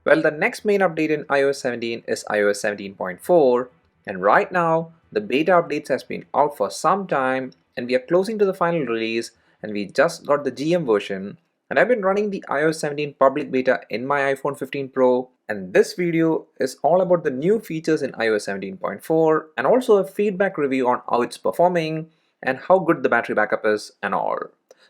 Well, the next main update in iOS 17 is iOS 17.4, and right now the beta updates has been out for some time and we are closing to the final release, and we just got the GM version, and I've been running the iOS 17 public beta in my iPhone 15 Pro, and this video is all about the new features in iOS 17.4 and also a feedback review on how it's performing and how good the battery backup is and all.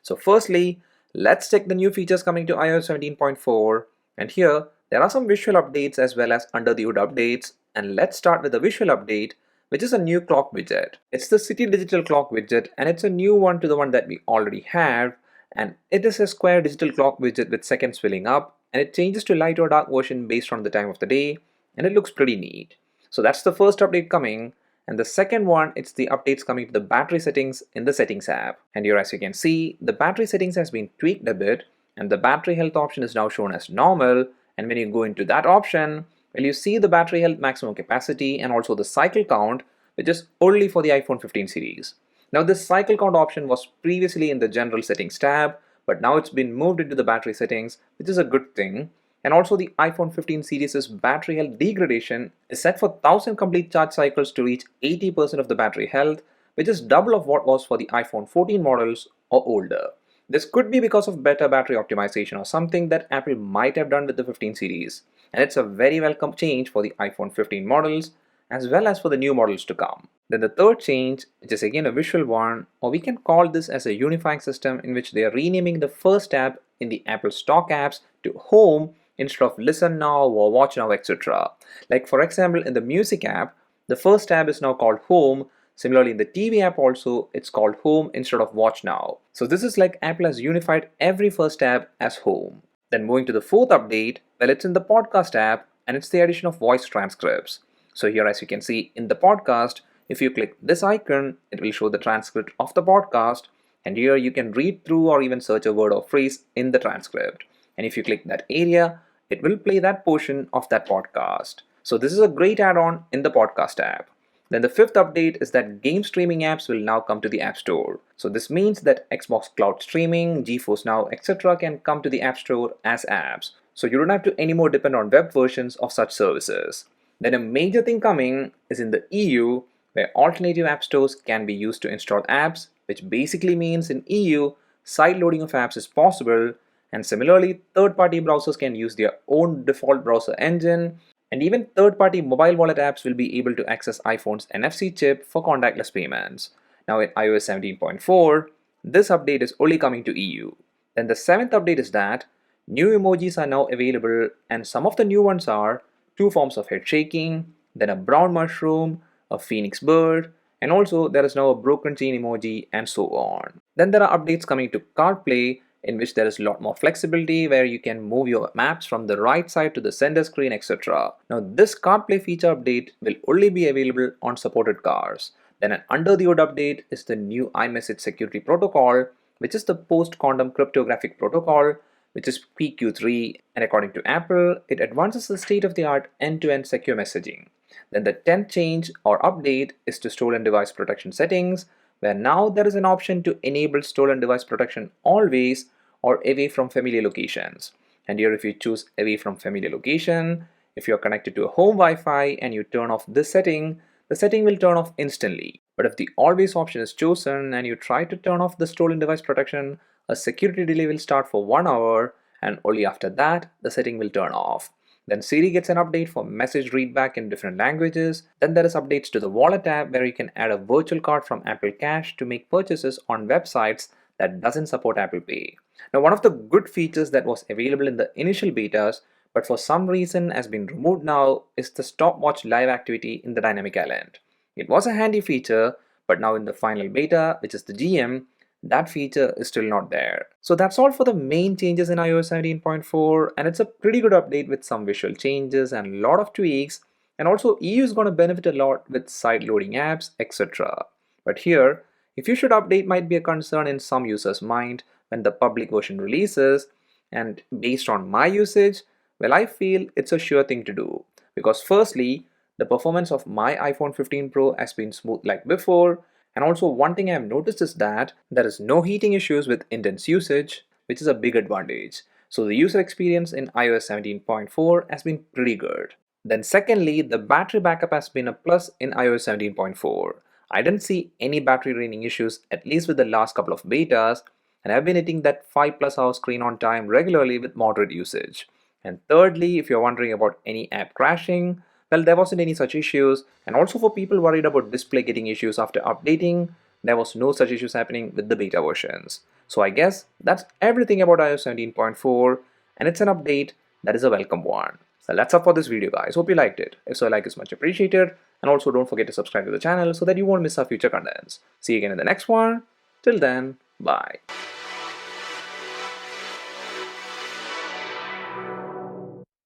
So firstly, let's check the new features coming to iOS 17.4, and here there are some visual updates as well as under the hood updates, and let's start with the visual update, which is a new clock widget. It's the City Digital Clock widget, and it's a new one to the one that we already have, and it is a square digital clock widget with seconds filling up, and it changes to light or dark version based on the time of the day, and it looks pretty neat. So that's the first update coming. And the second one, it's the updates coming to the battery settings in the settings app. And here, as you can see, the battery settings has been tweaked a bit, and the battery health option is now shown as normal. And when you go into that option, well, you see the battery health maximum capacity and also the cycle count, which is only for the iPhone 15 series. Now this cycle count option was previously in the general settings tab, but now it's been moved into the battery settings, which is a good thing. And also the iPhone 15 series' battery health degradation is set for 1000 complete charge cycles to reach 80% of the battery health, which is double of what was for the iPhone 14 models or older. This could be because of better battery optimization or something that Apple might have done with the 15 series, and it's a very welcome change for the iPhone 15 models as well as for the new models to come. Then the third change, which is again a visual one, or we can call this as a unifying system, in which they are renaming the first tab in the Apple stock apps to Home instead of Listen Now or Watch Now, etc. Like for example, in the Music app, the first tab is now called Home. Similarly, in the TV app also, it's called Home instead of Watch Now. So this is like Apple has unified every first tab as Home. Then moving to the fourth update, well, it's in the Podcast app, and it's the addition of voice transcripts. So here, as you can see in the podcast, if you click this icon, it will show the transcript of the podcast, and here you can read through or even search a word or phrase in the transcript. And if you click that area, it will play that portion of that podcast. So this is a great add-on in the Podcast app. Then the fifth update is that game streaming apps will now come to the App Store. So this means that Xbox Cloud Streaming, GeForce Now, etc. can come to the App Store as apps. So you don't have to anymore depend on web versions of such services. Then a major thing coming is in the EU, where alternative app stores can be used to install apps, which basically means in EU, side loading of apps is possible, and similarly, third-party browsers can use their own default browser engine, and even third-party mobile wallet apps will be able to access iPhone's NFC chip for contactless payments. Now in iOS 17.4, this update is only coming to EU. Then the seventh update is that new emojis are now available, and some of the new ones are two forms of head shaking, then a brown mushroom, a phoenix bird, and also there is now a broken chain emoji, and so on. Then there are updates coming to CarPlay, in which there is a lot more flexibility, where you can move your maps from the right side to the center screen, etc. Now this CarPlay feature update will only be available on supported cars. Then an under the hood update is the new iMessage security protocol, which is the post-quantum cryptographic protocol, which is PQ3, and according to Apple, it advances the state-of-the-art end-to-end secure messaging. Then the 10th change or update is to stolen device protection settings, where now there is an option to enable stolen device protection always or away from familiar locations. And here if you choose away from familiar location, if you're connected to a home Wi-Fi and you turn off this setting, the setting will turn off instantly. But if the always option is chosen and you try to turn off the stolen device protection, a security delay will start for 1 hour, and only after that the setting will turn off. Then Siri gets an update for message readback in different languages. Then there is updates to the Wallet app, where you can add a virtual card from Apple Cash to make purchases on websites that doesn't support Apple Pay. Now one of the good features that was available in the initial betas but for some reason has been removed now is the stopwatch live activity in the dynamic island. It was a handy feature, but now in the final beta, which is the GM, that feature is still not there. So that's all for the main changes in iOS 17.4, and it's a pretty good update with some visual changes and a lot of tweaks, and also EU is going to benefit a lot with side loading apps, etc. But here, if you should update might be a concern in some users' mind when the public version releases, and based on my usage, well, I feel it's a sure thing to do, because firstly, the performance of my iPhone 15 Pro has been smooth like before. And also one thing I have noticed is that there is no heating issues with intense usage, which is a big advantage. So the user experience in iOS 17.4 has been pretty good. Then secondly, the battery backup has been a plus in iOS 17.4. I didn't see any battery draining issues, at least with the last couple of betas, and I've been hitting that 5 plus hour screen on time regularly with moderate usage. And thirdly, if you're wondering about any app crashing, well, there wasn't any such issues, and also for people worried about display getting issues after updating, there was no such issues happening with the beta versions. So I guess that's everything about iOS 17.4, and it's an update that is a welcome one. So that's all for this video, guys. Hope you liked it. If so, a like is much appreciated, and also don't forget to subscribe to the channel so that you won't miss our future contents. See you again in the next one. Till then, bye.